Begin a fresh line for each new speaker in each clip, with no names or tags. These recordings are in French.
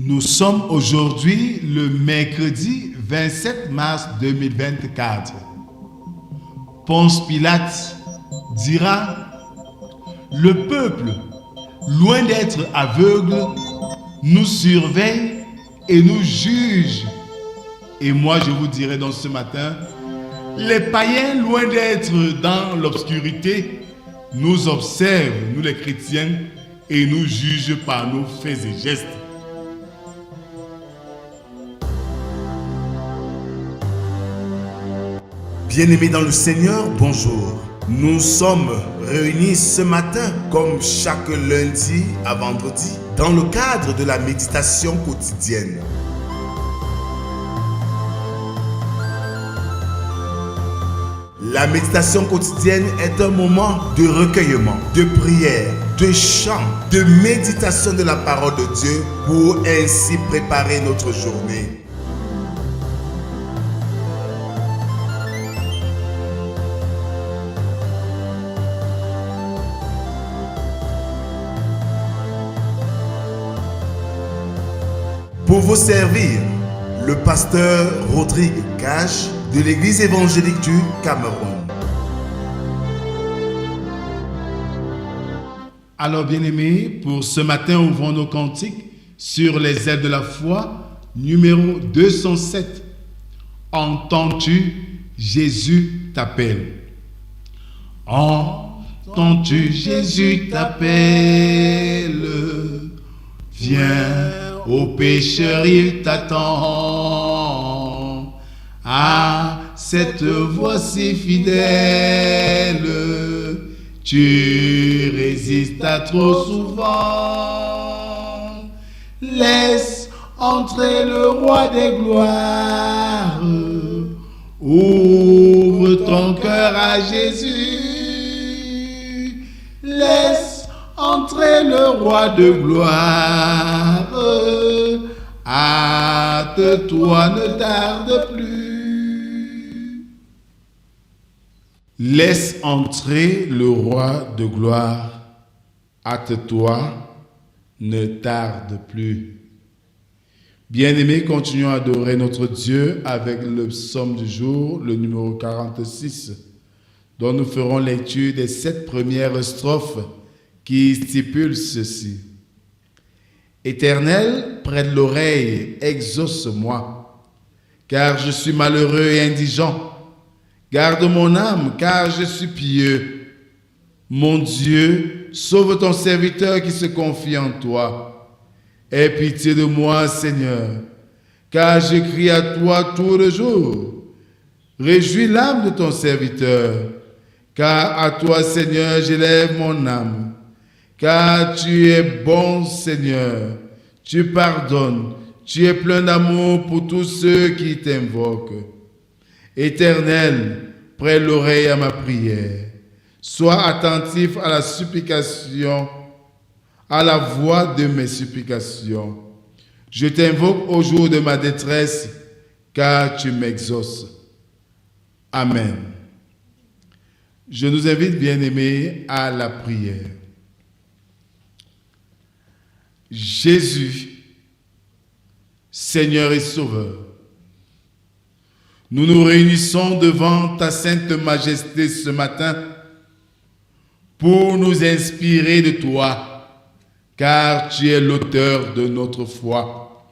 Nous sommes aujourd'hui le mercredi 27 mars 2024. Ponce Pilate dira: le peuple, loin d'être aveugle, nous surveille et nous juge. Et moi je vous dirai dans ce matin, les païens, loin d'être dans l'obscurité, nous observent, nous les chrétiens, et nous jugent par nos faits et gestes. Bien-aimés dans le Seigneur, bonjour. Nous sommes réunis ce matin, comme chaque lundi à vendredi, dans le cadre de la méditation quotidienne. La méditation quotidienne est un moment de recueillement, de prière, de chant, de méditation de la parole de Dieu pour ainsi préparer notre journée. Pour vous servir, le pasteur Rodrigue Cache de l'Église évangélique du Cameroun. Alors bien-aimés, pour ce matin, ouvrons nos cantiques sur les ailes de la foi, numéro 207. Entends-tu, Jésus t'appelle. Entends-tu, Jésus t'appelle. Viens, ô pécheur, il t'attend. Ah, cette voix si fidèle, tu résistes à trop souvent. Laisse entrer le roi des gloires. Ouvre ton cœur à Jésus. Laisse entrer le roi de gloire. Hâte-toi, ne tarde plus. Laisse entrer le roi de gloire. Hâte-toi, ne tarde plus. Bien-aimés, continuons à adorer notre Dieu avec le psaume du jour, le numéro 46, dont nous ferons lecture des 7 premières strophes qui stipulent ceci. Éternel, prête l'oreille, exauce-moi, car je suis malheureux et indigent. Garde mon âme, car je suis pieux. Mon Dieu, sauve ton serviteur qui se confie en toi. Aie pitié de moi, Seigneur, car je crie à toi tout le jour. Réjouis l'âme de ton serviteur, car à toi, Seigneur, j'élève mon âme. Car tu es bon, Seigneur, tu pardonnes, tu es plein d'amour pour tous ceux qui t'invoquent. Éternel, prête l'oreille à ma prière. Sois attentif à la supplication, à la voix de mes supplications. Je t'invoque au jour de ma détresse, car tu m'exauces. Amen. Je nous invite, bien-aimés, à la prière. Jésus, Seigneur et Sauveur, nous nous réunissons devant ta sainte majesté ce matin pour nous inspirer de toi, car tu es l'auteur de notre foi.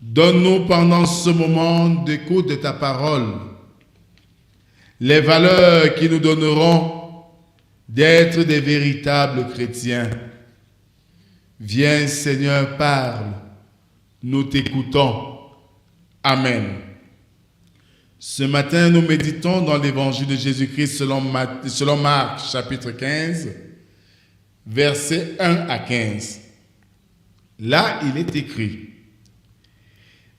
Donne-nous pendant ce moment d'écoute de ta parole les valeurs qui nous donneront d'être des véritables chrétiens. Viens, Seigneur, parle, nous t'écoutons. Amen. Ce matin, nous méditons dans l'évangile de Jésus-Christ selon Marc, chapitre 15, versets 1 à 15. Là, il est écrit: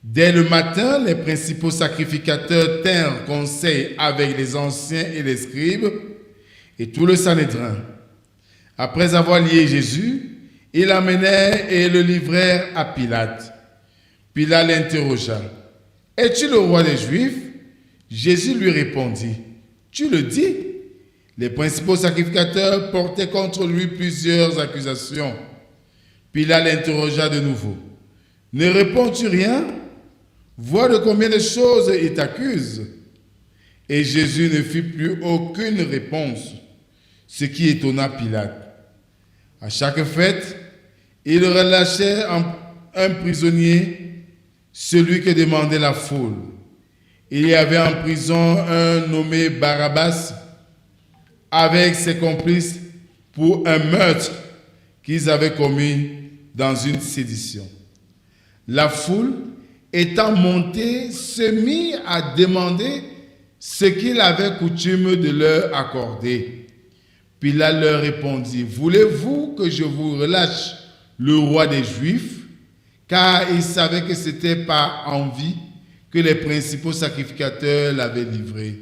dès le matin, les principaux sacrificateurs tinrent conseil avec les anciens et les scribes et tout le Sanhédrin. Après avoir lié Jésus, ils l'amenèrent et le livrèrent à Pilate. Pilate l'interrogea: es-tu le roi des Juifs? Jésus lui répondit: tu le dis. Les principaux sacrificateurs portaient contre lui plusieurs accusations. Pilate l'interrogea de nouveau. Ne réponds-tu rien? Vois de combien de choses il t'accuse. Et Jésus ne fit plus aucune réponse, ce qui étonna Pilate. À chaque fête, il relâchait un prisonnier, celui que demandait la foule. Il y avait en prison un nommé Barabbas avec ses complices pour un meurtre qu'ils avaient commis dans une sédition. La foule, étant montée, se mit à demander ce qu'il avait coutume de leur accorder. Pilate leur répondit, « Voulez-vous que je vous relâche le roi des Juifs ?» Car il savait que c'était par envie que les principaux sacrificateurs l'avaient livré.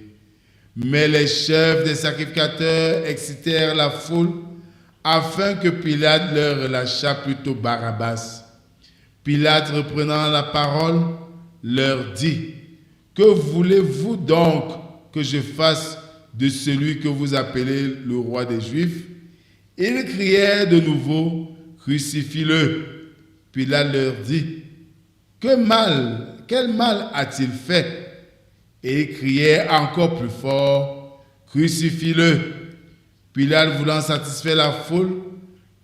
Mais les chefs des sacrificateurs excitèrent la foule afin que Pilate leur relâchât plutôt Barabbas. Pilate, reprenant la parole, leur dit, « Que voulez-vous donc que je fasse de celui que vous appelez le roi des Juifs ?» Ils crièrent de nouveau, « Crucifie-le !» Pilate leur dit, « Quel mal a-t-il fait ?» Et ils crièrent encore plus fort, « Crucifie-le !» Pilate, voulant satisfaire la foule,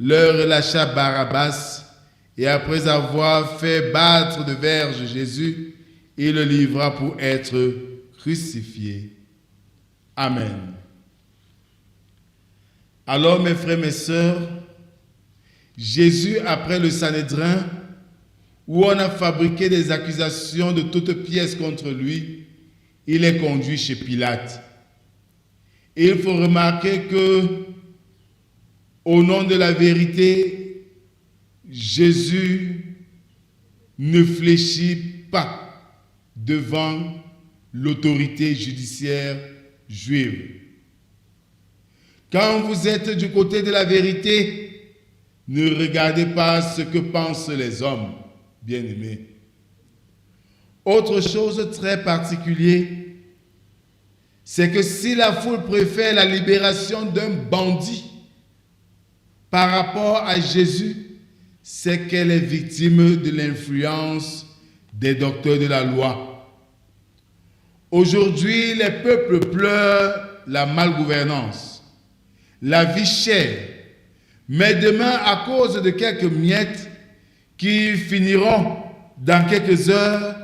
leur relâcha Barabbas, et après avoir fait battre de verges Jésus, il le livra pour être crucifié. Amen. Alors, mes frères, mes sœurs, Jésus, après le Sanhédrin, où on a fabriqué des accusations de toutes pièces contre lui, il est conduit chez Pilate. Et il faut remarquer que, au nom de la vérité, Jésus ne fléchit pas devant l'autorité judiciaire juive. Quand vous êtes du côté de la vérité, ne regardez pas ce que pensent les hommes, bien-aimés. Autre chose très particulière, c'est que si la foule préfère la libération d'un bandit par rapport à Jésus, c'est qu'elle est victime de l'influence des docteurs de la loi. Aujourd'hui, les peuples pleurent la malgouvernance, la vie chère, mais demain, à cause de quelques miettes qui finiront dans quelques heures,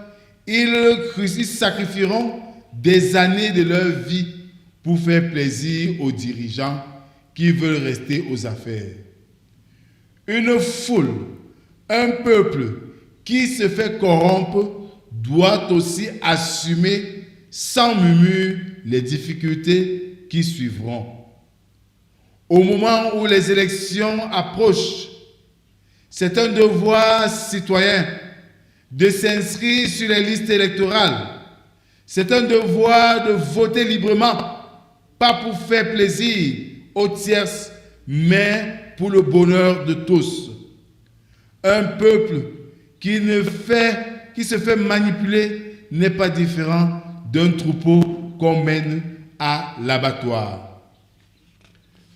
ils sacrifieront des années de leur vie pour faire plaisir aux dirigeants qui veulent rester aux affaires. Une foule, un peuple qui se fait corrompre doit aussi assumer sans murmure les difficultés qui suivront. Au moment où les élections approchent, c'est un devoir citoyen de s'inscrire sur les listes électorales. C'est un devoir de voter librement, pas pour faire plaisir aux tierces, mais pour le bonheur de tous. Un peuple qui se fait manipuler n'est pas différent d'un troupeau qu'on mène à l'abattoir.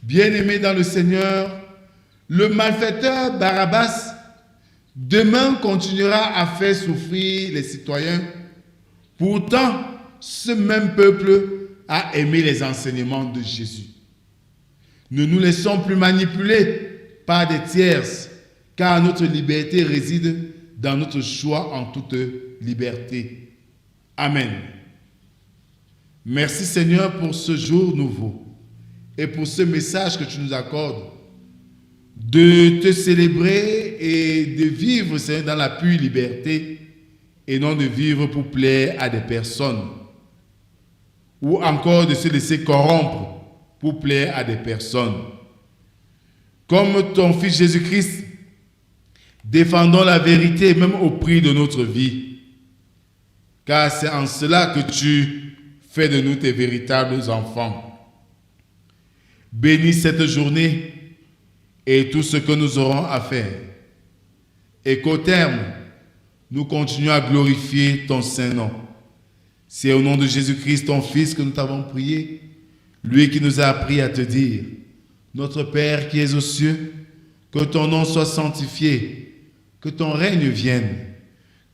Bien-aimés dans le Seigneur, le malfaiteur Barabbas demain continuera à faire souffrir les citoyens. Pourtant, ce même peuple a aimé les enseignements de Jésus. Ne nous laissons plus manipuler par des tierces, car notre liberté réside dans notre choix en toute liberté. Amen. Merci Seigneur pour ce jour nouveau et pour ce message que tu nous accordes de te célébrer et de vivre, Seigneur, dans la pure liberté et non de vivre pour plaire à des personnes ou encore de se laisser corrompre pour plaire à des personnes. Comme ton Fils Jésus-Christ, défendons la vérité même au prix de notre vie, car c'est en cela que tu fais de nous tes véritables enfants. Bénis cette journée et tout ce que nous aurons à faire, et qu'au terme, nous continuons à glorifier ton Saint-Nom. C'est au nom de Jésus-Christ, ton Fils, que nous t'avons prié, lui qui nous a appris à te dire, « Notre Père qui es aux cieux, Que ton nom soit sanctifié, que ton règne vienne,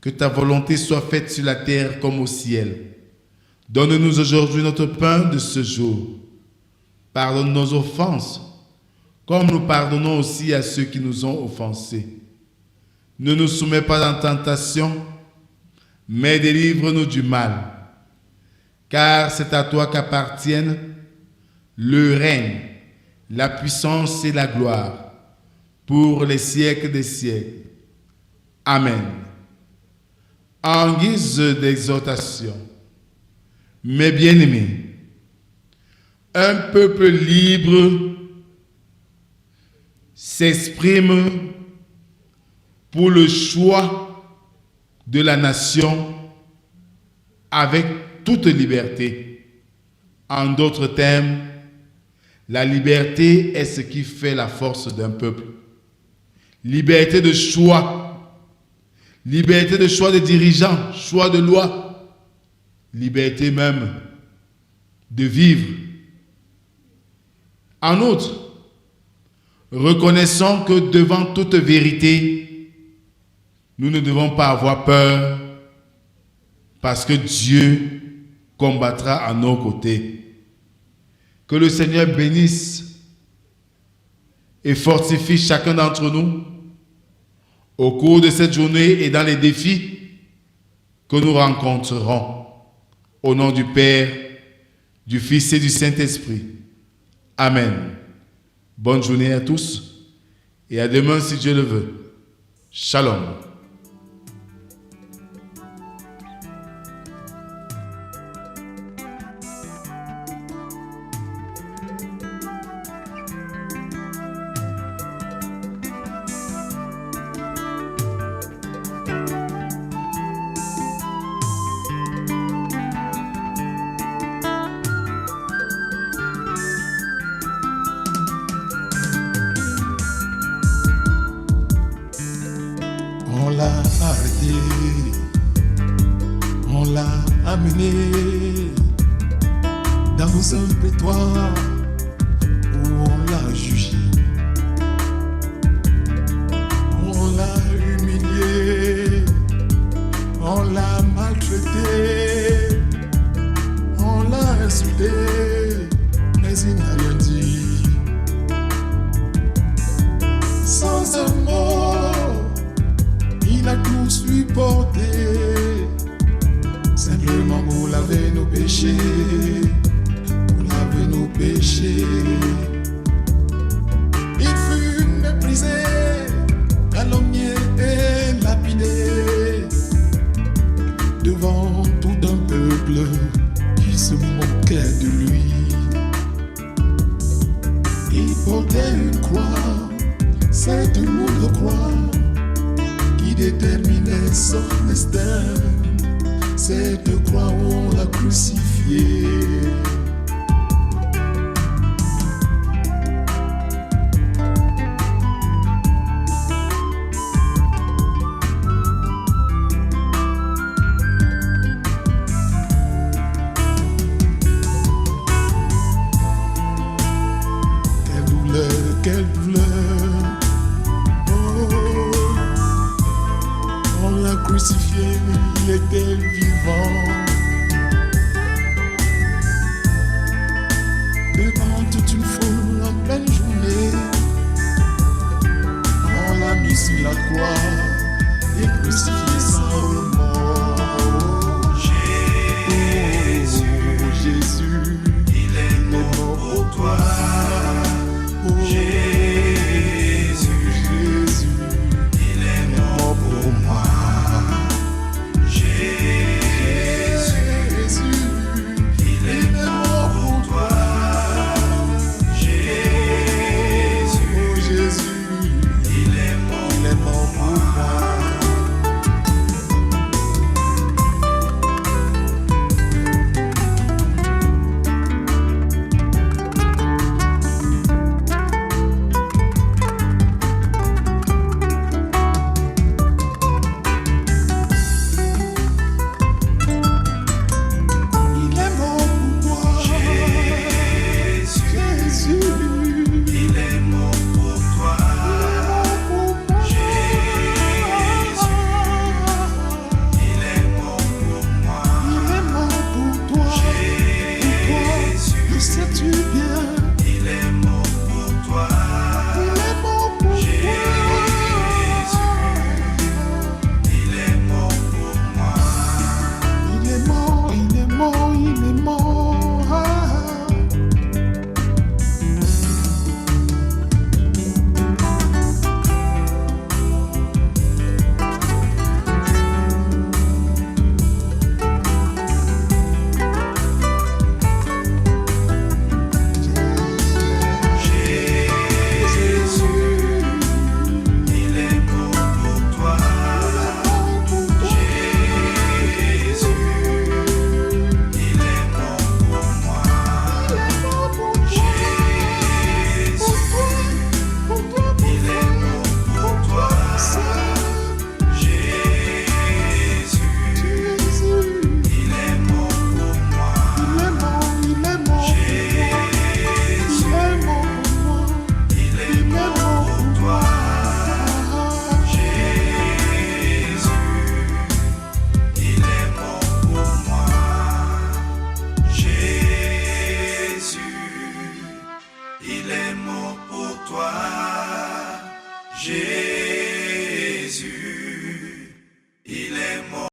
que ta volonté soit faite sur la terre comme au ciel. Donne-nous aujourd'hui notre pain de ce jour. Pardonne nos offenses, comme nous pardonnons aussi à ceux qui nous ont offensés. Ne nous soumets pas en tentation, mais délivre-nous du mal. Car c'est à toi qu'appartiennent le règne, la puissance et la gloire, pour les siècles des siècles. Amen. En guise d'exhortation, mes bien-aimés, un peuple libre s'exprime pour le choix de la nation avec toute liberté. En d'autres termes, la liberté est ce qui fait la force d'un peuple. Liberté de choix de dirigeants, choix de loi, liberté même de vivre. En outre, reconnaissons que devant toute vérité, nous ne devons pas avoir peur parce que Dieu combattra à nos côtés. Que le Seigneur bénisse et fortifie chacun d'entre nous au cours de cette journée et dans les défis que nous rencontrerons. Au nom du Père, du Fils et du Saint-Esprit. Amen. Bonne journée à tous et à demain si Dieu le veut. Shalom.
On l'a arrêté, on l'a amené dans un prétoire où on l'a jugé, on l'a humilié, on l'a maltraité, on l'a insulté, mais il n'a rien dit. Sans un mot, il a tout supporté, simplement pour laver nos péchés, pour laver nos péchés. Il fut méprisé, calomnié et lapidé devant tout un peuple qui se moquait de lui. Il portait une croix, cette lourde croix qui déterminait son destin. Cette croix on l'a crucifié. Quelle douleur, oh, on l'a crucifié, il était vivant. Devant toute une foule en pleine journée, on l'a mis sur la croix et crucifié sans remords. Jésus, oh, Jésus, il est mort pour toi. Jésus, il est mort pour moi. Jésus, il est mort pour toi. Jésus, il est mort pour moi. il est mort pour toi. Jésus.